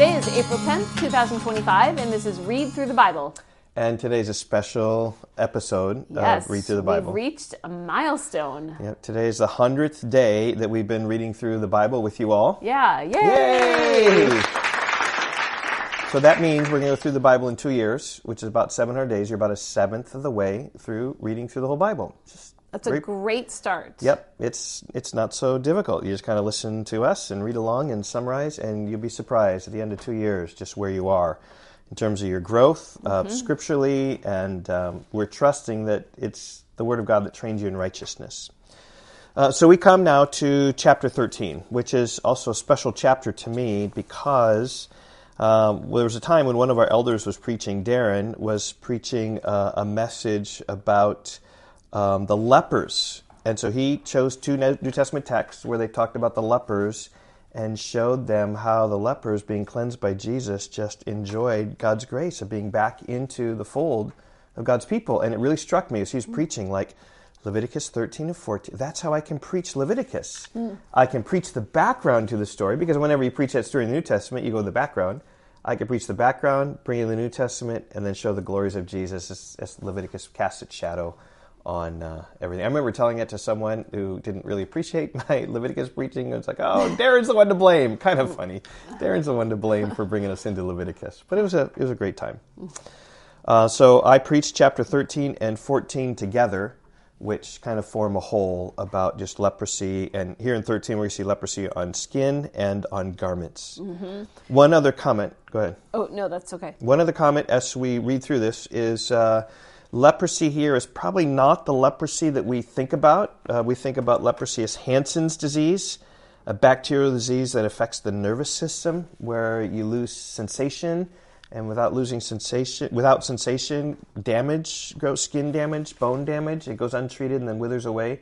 Today is April 10th, 2025, and this is Read Through the Bible. And today's a special episode of Read Through the Bible. We've reached a milestone. Yep, today's the 100th day that we've been reading through the Bible with you all. Yeah, yay! So that means we're going to go through the Bible in 2 years, which is about 700 days. You're about a seventh of the way through reading through the whole Bible. That's a great start. Yep, it's not so difficult. You just kind of listen to us and read along and summarize, and you'll be surprised at the end of 2 years just where you are in terms of your growth scripturally, and we're trusting that it's the Word of God that trains you in righteousness. So we come now to chapter 13, which is also a special chapter to me because there was a time when one of our elders was preaching, Darren, was preaching a message about the lepers. And so he chose two New Testament texts where they talked about the lepers and showed them how the lepers, being cleansed by Jesus, just enjoyed God's grace of being back into the fold of God's people. And it really struck me as he was preaching, like, Leviticus 13 and 14. That's how I can preach Leviticus. I can preach the background to the story, because whenever you preach that story in the New Testament, you go to the background. I can preach the background, bring in the New Testament, and then show the glories of Jesus as Leviticus casts its shadow on everything. I remember telling it to someone who didn't really appreciate my Leviticus preaching. It's like, oh, Darren's the one to blame. Kind of funny. Darren's the one to blame for bringing us into Leviticus. But it was a great time. So I preached chapter 13 and 14 together, which kind of form a whole about just leprosy. And here in 13, we see leprosy on skin and on garments. One other comment. Go ahead. Oh, no, that's okay. One other comment as we read through this is leprosy here is probably not the leprosy that we think about. We think about leprosy as Hansen's disease, a bacterial disease that affects the nervous system, where you lose sensation, and without sensation, damage grows, skin damage, bone damage. It goes untreated and then withers away.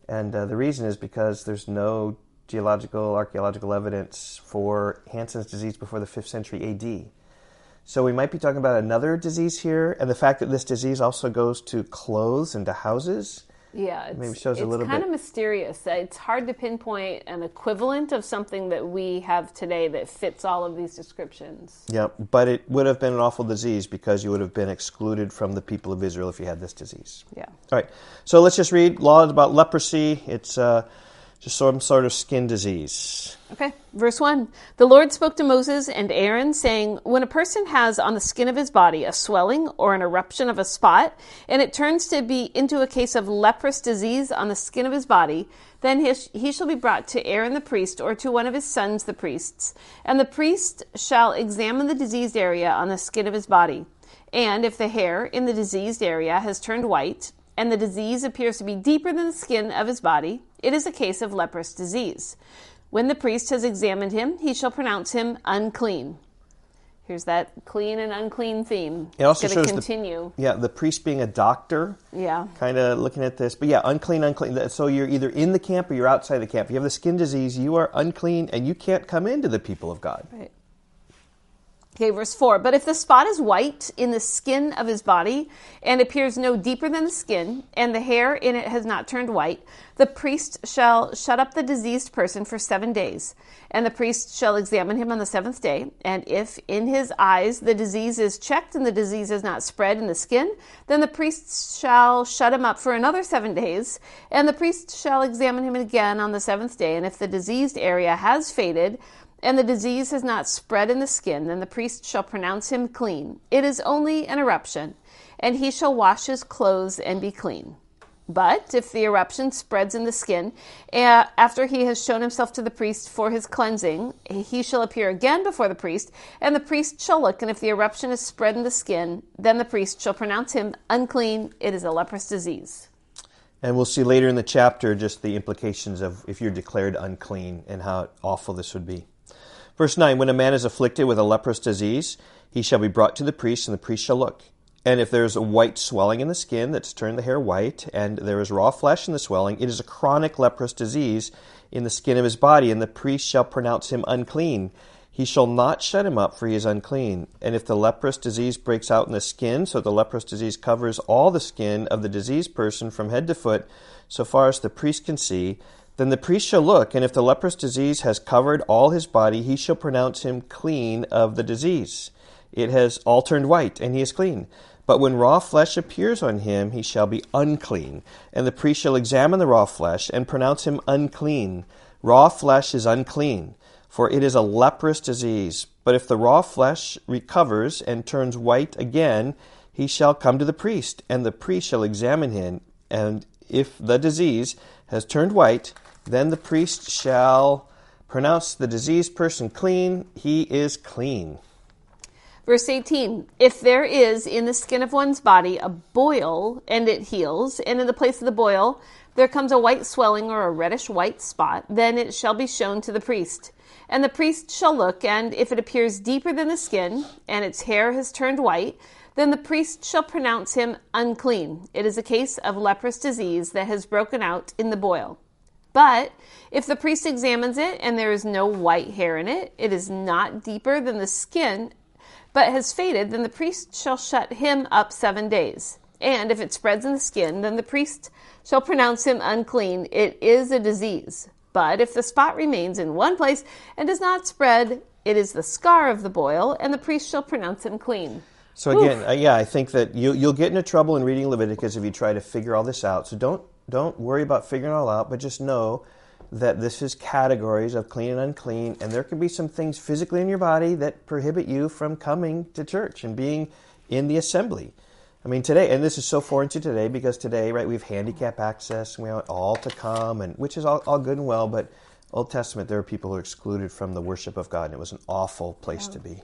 And the reason is because there's no geological, archaeological evidence for Hansen's disease before the 5th century A.D. So we might be talking about another disease here, and the fact that this disease also goes to clothes and to houses. Yeah, maybe shows a little bit. It's kind of mysterious. It's hard to pinpoint an equivalent of something that we have today that fits all of these descriptions. Yeah, but it would have been an awful disease because you would have been excluded from the people of Israel if you had this disease. Yeah. All right, so let's just read laws about leprosy. It's just some sort of skin disease. Okay, verse 1. The Lord spoke to Moses and Aaron, saying, when a person has on the skin of his body a swelling or an eruption of a spot, and it turns to be into a case of leprous disease on the skin of his body, then he shall be brought to Aaron the priest, or to one of his sons the priests. And the priest shall examine the diseased area on the skin of his body. And if the hair in the diseased area has turned white, and the disease appears to be deeper than the skin of his body, it is a case of leprous disease. When the priest has examined him, he shall pronounce him unclean. Here's that clean and unclean theme. It also it's going shows to continue. the priest being a doctor. Yeah. Kind of looking at this. But yeah, unclean. So you're either in the camp or you're outside the camp. If you have the skin disease, you are unclean and you can't come into the people of God. Right. Okay, verse 4. But if the spot is white in the skin of his body and appears no deeper than the skin, and the hair in it has not turned white, the priest shall shut up the diseased person for 7 days. And the priest shall examine him on the 7th day. And if in his eyes the disease is checked and the disease is not spread in the skin, then the priest shall shut him up for another 7 days. And the priest shall examine him again on the 7th day. And if the diseased area has faded, and the disease has not spread in the skin, then the priest shall pronounce him clean. It is only an eruption, and he shall wash his clothes and be clean. But if the eruption spreads in the skin, after he has shown himself to the priest for his cleansing, he shall appear again before the priest, and the priest shall look, and if the eruption is spread in the skin, then the priest shall pronounce him unclean. It is a leprous disease. And we'll see later in the chapter just the implications of if you're declared unclean and how awful this would be. Verse 9, when a man is afflicted with a leprous disease, he shall be brought to the priest, and the priest shall look. And if there is a white swelling in the skin that's turned the hair white, and there is raw flesh in the swelling, it is a chronic leprous disease in the skin of his body, and the priest shall pronounce him unclean. He shall not shut him up, for he is unclean. And if the leprous disease breaks out in the skin, so the leprous disease covers all the skin of the diseased person from head to foot, so far as the priest can see, Then the priest shall look, and if the leprous disease has covered all his body, he shall pronounce him clean of the disease. It has all turned white, and he is clean. But when raw flesh appears on him, he shall be unclean. And the priest shall examine the raw flesh, and pronounce him unclean. Raw flesh is unclean, for it is a leprous disease. But if the raw flesh recovers and turns white again, he shall come to the priest, and the priest shall examine him. And if the disease has turned white, then the priest shall pronounce the diseased person clean. He is clean. Verse 18, if there is in the skin of one's body a boil, and it heals, and in the place of the boil there comes a white swelling or a reddish white spot, then it shall be shown to the priest. And the priest shall look, and if it appears deeper than the skin, and its hair has turned white, then the priest shall pronounce him unclean. It is a case of leprous disease that has broken out in the boil. But if the priest examines it, and there is no white hair in it, it is not deeper than the skin, but has faded, then the priest shall shut him up 7 days. And if it spreads in the skin, then the priest shall pronounce him unclean. It is a disease. But if the spot remains in one place and does not spread, it is the scar of the boil, and the priest shall pronounce him clean. So again, I think that you'll get into trouble in reading Leviticus if you try to figure all this out. So don't worry about figuring it all out, but just know that this is categories of clean and unclean, and there can be some things physically in your body that prohibit you from coming to church and being in the assembly. I mean, today, and this is so foreign to today because today, right, we have handicap access and we want all to come, and which is all good and well, but Old Testament, there are people who are excluded from the worship of God, and it was an awful place to be.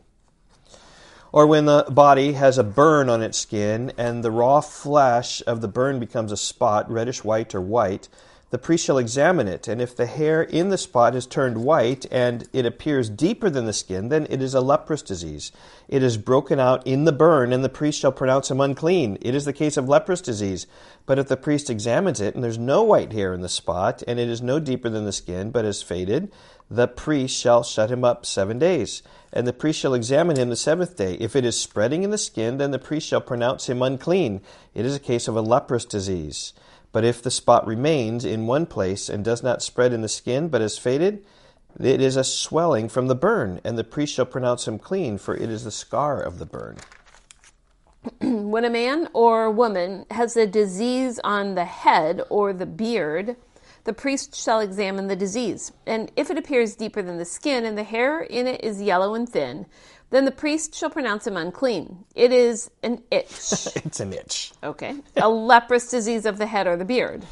Or when the body has a burn on its skin, and the raw flesh of the burn becomes a spot, reddish white or white, the priest shall examine it, and if the hair in the spot is turned white, and it appears deeper than the skin, then it is a leprous disease. It is broken out in the burn, and the priest shall pronounce him unclean. It is the case of leprous disease. But if the priest examines it, and there's no white hair in the spot, and it is no deeper than the skin, but is faded, the priest shall shut him up 7 days. And the priest shall examine him the 7th day. If it is spreading in the skin, then the priest shall pronounce him unclean. It is a case of a leprous disease. But if the spot remains in one place and does not spread in the skin, but is faded, it is a swelling from the burn, and the priest shall pronounce him clean, for it is the scar of the burn. When a man or woman has a disease on the head or the beard, the priest shall examine the disease. And if it appears deeper than the skin, and the hair in it is yellow and thin, then the priest shall pronounce him unclean. It is an itch. It's an itch. Okay. A leprous disease of the head or the beard.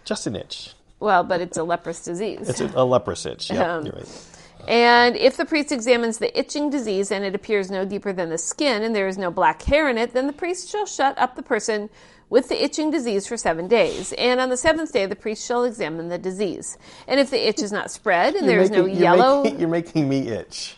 Just an itch. Well, but it's a leprous disease. It's a leprous itch. Yeah, you're right. And if the priest examines the itching disease, and it appears no deeper than the skin, and there is no black hair in it, then the priest shall shut up the person with the itching disease for 7 days. And on the 7th day, the priest shall examine the disease. And if the itch is not spread, and there is no yellow... You're making me itch.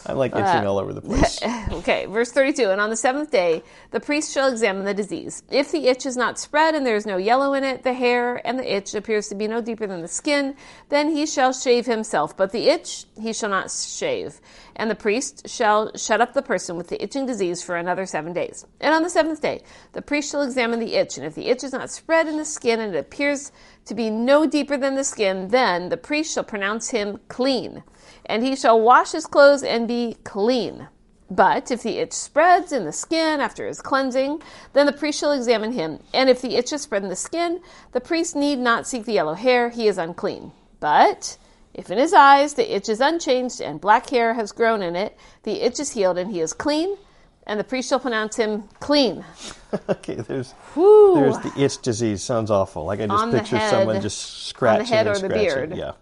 I'm like itching all over the place. Okay, verse 32. And on the 7th day, the priest shall examine the disease. If the itch is not spread, and there is no yellow in it, the hair and the itch appears to be no deeper than the skin, then he shall shave himself. But the itch he shall not shave. And the priest shall shut up the person with the itching disease for another 7 days. And on the 7th day, the priest shall examine the itch. And if the itch is not spread in the skin, and it appears to be no deeper than the skin, then the priest shall pronounce him clean. And he shall wash his clothes and be clean. But if the itch spreads in the skin after his cleansing, then the priest shall examine him. And if the itch is spread in the skin, the priest need not seek the yellow hair. He is unclean. But if in his eyes the itch is unchanged and black hair has grown in it, the itch is healed and he is clean, and the priest shall pronounce him clean. Okay, there's the itch disease. Sounds awful. I can just picture someone just scratching on the head or the scratching. beard. Yeah.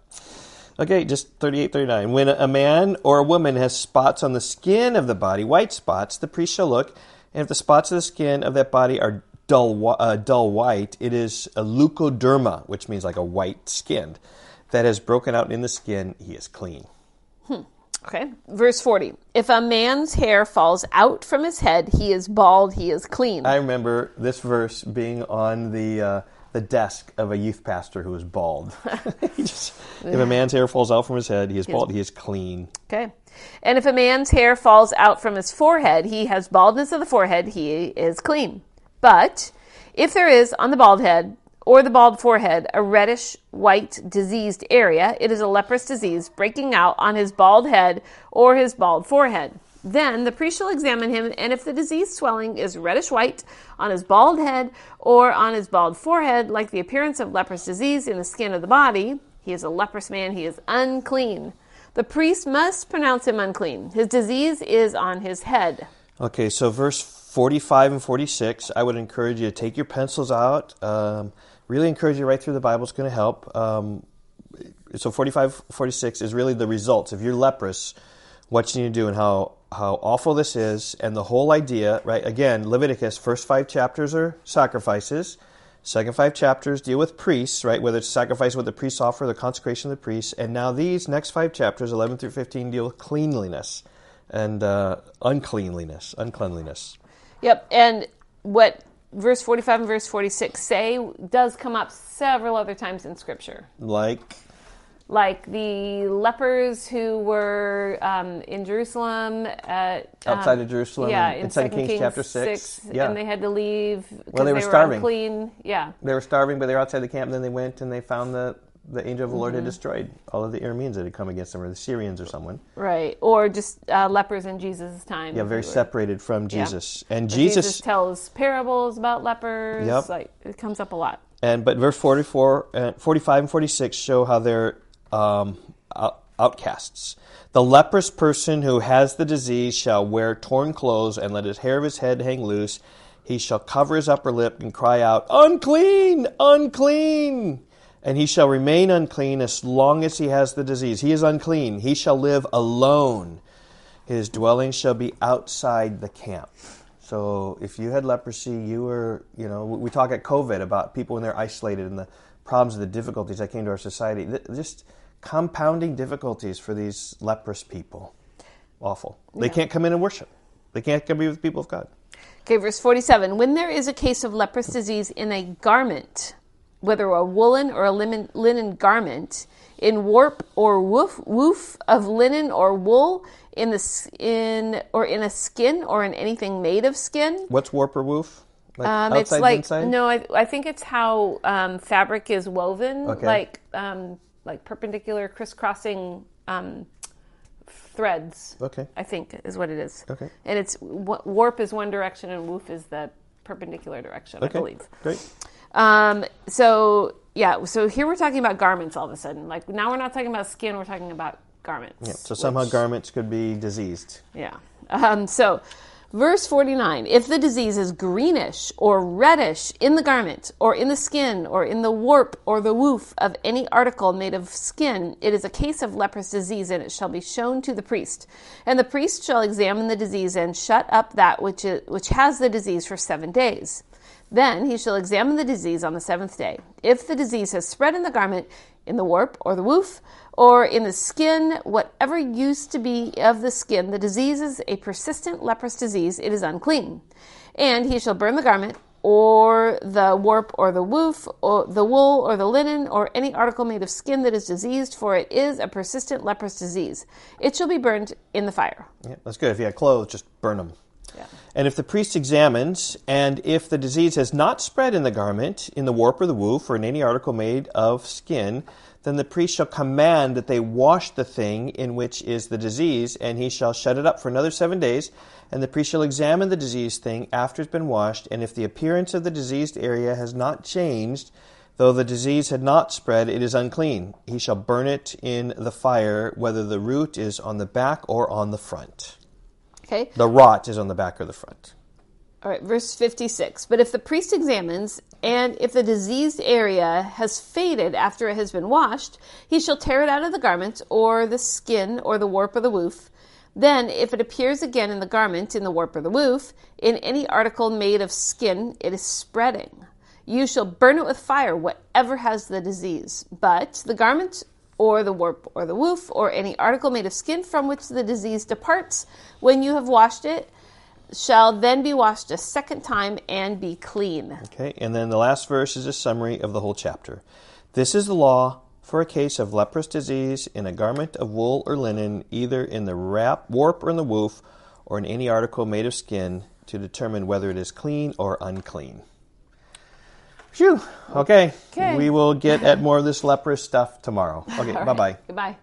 Okay, just 38, 39. When a man or a woman has spots on the skin of the body, white spots, the priest shall look, and if the spots of the skin of that body are dull white, it is a leukoderma, which means like a white skin, that has broken out in the skin. He is clean. Okay, verse 40. If a man's hair falls out from his head, he is bald, he is clean. I remember this verse being on the desk of a youth pastor who was bald. If a man's hair falls out from his head, he is bald, he is clean. Okay. And if a man's hair falls out from his forehead, he has baldness of the forehead, he is clean. But if there is on the bald head or the bald forehead, a reddish white diseased area, it is a leprous disease breaking out on his bald head or his bald forehead. Then the priest shall examine him, and if the diseased swelling is reddish white on his bald head or on his bald forehead, like the appearance of leprous disease in the skin of the body, he is a leprous man, he is unclean. The priest must pronounce him unclean. His disease is on his head. Okay, so verse 45 and 46, I would encourage you to take your pencils out. Really encourage you to write through the Bible. It's going to help. So 45, 46 is really the results. If you're leprous, what you need to do and how awful this is, and the whole idea, right? Again, Leviticus, first 5 chapters are sacrifices. Second 5 chapters deal with priests, right? Whether it's sacrifice, what the priests offer, the consecration of the priests. And now these next 5 chapters, 11 through 15, deal with cleanliness and uncleanliness. Yep, and what verse 45 and verse 46 say does come up several other times in Scripture. Like the lepers who were in Jerusalem. Outside of Jerusalem. Yeah, in 2 Kings chapter 6. Yeah. And they had to leave because they were starving. Unclean. Yeah. They were starving, but they were outside the camp. And then they went and they found the angel of the Lord had destroyed all of the Arameans that had come against them, or the Syrians or someone. Right. Or just lepers in Jesus' time. Yeah, very separated from Jesus. Yeah. And Jesus tells parables about lepers. Yep. Like, it comes up a lot. But verse 44, 45 and 46 show how they're outcasts. The leprous person who has the disease shall wear torn clothes and let his hair of his head hang loose. He shall cover his upper lip and cry out, "Unclean, unclean!" And he shall remain unclean as long as he has the disease. He is unclean. He shall live alone. His dwelling shall be outside the camp. So if you had leprosy, you were, we talk at COVID about people when they're isolated and the problems and the difficulties that came to our society. Just compounding difficulties for these leprous people. Awful. They can't come in and worship. They can't come be with the people of God. Okay, verse 47. When there is a case of leprous disease in a garment, whether a woolen or a linen garment, in warp or woof of linen or wool, in a skin or in anything made of skin. What's warp or woof? Like outside, it's like inside? No, I think it's how fabric is woven. Okay. Like perpendicular crisscrossing threads. Okay. I think is what it is. Okay. And it's warp is one direction and woof is the perpendicular direction. Okay. I believe. Great. So here we're talking about garments all of a sudden. Like now we're not talking about skin, we're talking about garments. Yeah. So somehow garments could be diseased. Yeah. So verse 49, if the disease is greenish or reddish in the garment or in the skin or in the warp or the woof of any article made of skin, it is a case of leprous disease, and it shall be shown to the priest. And the priest shall examine the disease and shut up that which has the disease for 7 days. Then he shall examine the disease on the 7th day. If the disease has spread in the garment, in the warp or the woof, or in the skin, whatever used to be of the skin, the disease is a persistent leprous disease, it is unclean. And he shall burn the garment, or the warp, or the woof, or the wool, or the linen, or any article made of skin that is diseased, for it is a persistent leprous disease. It shall be burned in the fire. Yeah, that's good. If you had clothes, just burn them. Yeah. And if the priest examines, and if the disease has not spread in the garment, in the warp or the woof, or in any article made of skin, then the priest shall command that they wash the thing in which is the disease, and he shall shut it up for another 7 days. And the priest shall examine the diseased thing after it's been washed, and if the appearance of the diseased area has not changed, though the disease had not spread, it is unclean. He shall burn it in the fire, whether the root is on the back or on the front. Okay. The rot is on the back or the front. All right, verse 56. But if the priest examines, and if the diseased area has faded after it has been washed, he shall tear it out of the garment, or the skin, or the warp or the woof. Then, if it appears again in the garment, in the warp or the woof, in any article made of skin, it is spreading. You shall burn it with fire, whatever has the disease. But the garment, or the warp or the woof, or any article made of skin from which the disease departs, when you have washed it, shall then be washed a second time and be clean. Okay, and then the last verse is a summary of the whole chapter. This is the law for a case of leprous disease in a garment of wool or linen, either in the warp or in the woof, or in any article made of skin, to determine whether it is clean or unclean. Phew. Okay. Okay. We will get at more of this leprous stuff tomorrow. Okay, All right. bye-bye. Goodbye.